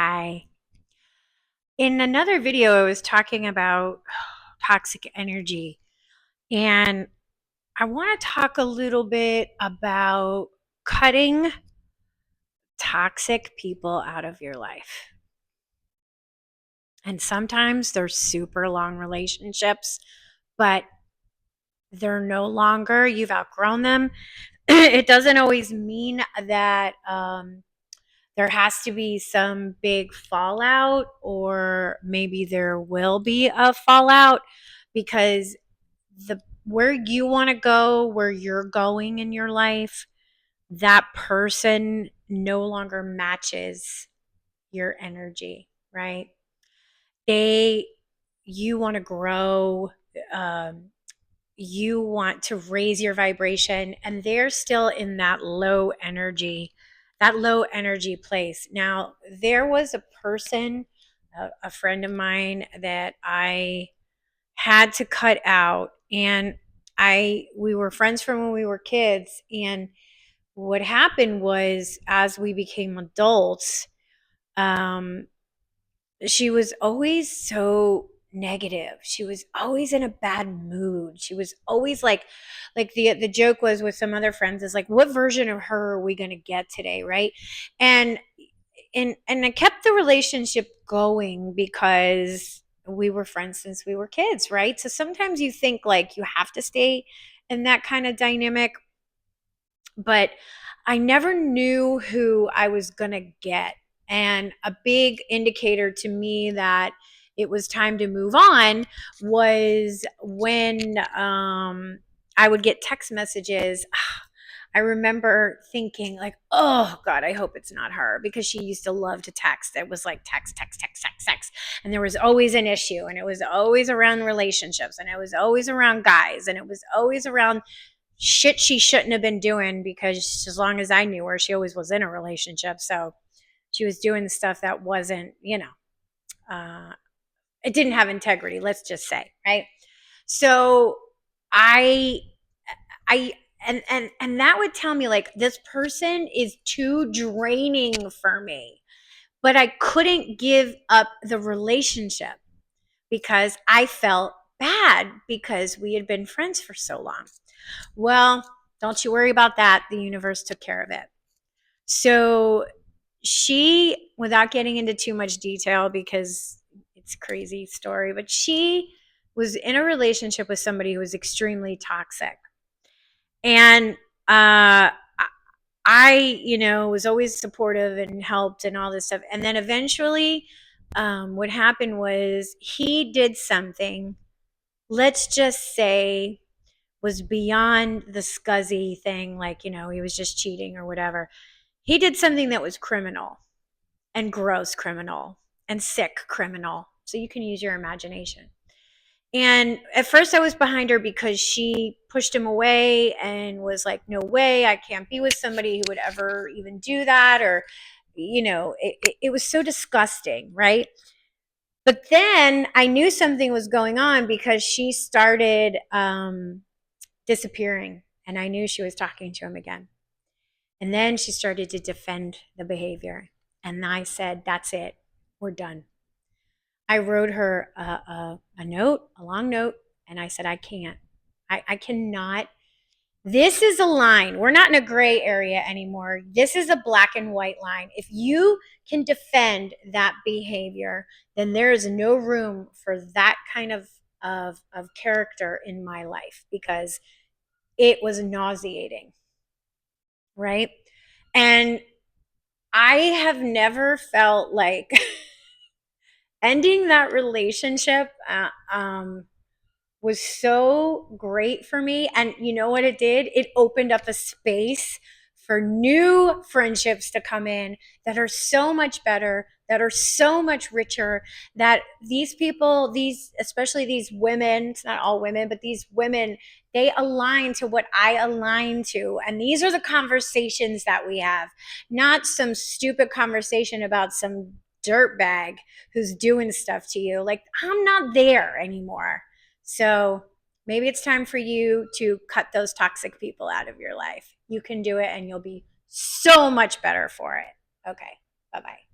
Hi. In another video, I was talking about toxic energy, and I want to talk a little bit about cutting toxic people out of your life. And sometimes they're super long relationships, but they're no longer, you've outgrown them. It doesn't always mean that there has to be some big fallout, or maybe there will be a fallout because the where you want to go, where you're going in your life, that person no longer matches your energy, right? They You want to grow, um, you want to raise your vibration, and they're still in that low energy place. Now, there was a person, a friend of mine, that I had to cut out, and we were friends from when we were kids. And what happened was, as we became adults, um she was always so negative. She was always in a bad mood. She was always like the joke was with some other friends is like, what version of her are we going to get today, right? And and I kept the relationship going because we were friends since we were kids, right? So sometimes you think like you have to stay in that kind of dynamic, but I never knew who I was going to get. And a big indicator to me that it was time to move on was when I would get text messages. I remember thinking like, oh God, I hope it's not her, because she used to love to text. It was like text, text, text, text, text. And there was always an issue, and it was always around relationships, and it was always around guys, and it was always around shit she shouldn't have been doing, because as long as I knew her, she always was in a relationship. So she was doing the stuff that wasn't, uh, it didn't have integrity, let's just say, right? So I, I, and that would tell me like, this person is too draining for me, but I couldn't give up the relationship because I felt bad because we had been friends for so long. Well, don't you worry about that. The universe took care of it. So she, without getting into too much detail because it's a crazy story, but she was in a relationship with somebody who was extremely toxic. And I was always supportive and helped and all this stuff. And then eventually, what happened was he did something, let's just say, was beyond the scuzzy thing, like, he was just cheating or whatever. He did something that was criminal and gross criminal and sick criminal. So you can use your imagination. And at first I was behind her because she pushed him away and was like, no way, I can't be with somebody who would ever even do that. Or, it was so disgusting, right? But then I knew something was going on because she started disappearing, and I knew she was talking to him again. And then she started to defend the behavior. And I said, that's it. We're done. I wrote her a note, a long note, and I said, I can't. I cannot. This is a line. We're not in a gray area anymore. This is a black and white line. If you can defend that behavior, then there is no room for that kind of character in my life, because it was nauseating, right? And I have never felt like ending that relationship was so great for me. And you know what it did? It opened up a space for new friendships to come in that are so much better, that are so much richer, that these people, especially these women, it's not all women, but these women, they align to what I align to. And these are the conversations that we have, not some stupid conversation about some dirtbag who's doing stuff to you. Like, I'm not there anymore. So maybe it's time for you to cut those toxic people out of your life. You can do it, and you'll be so much better for it. Okay, bye bye.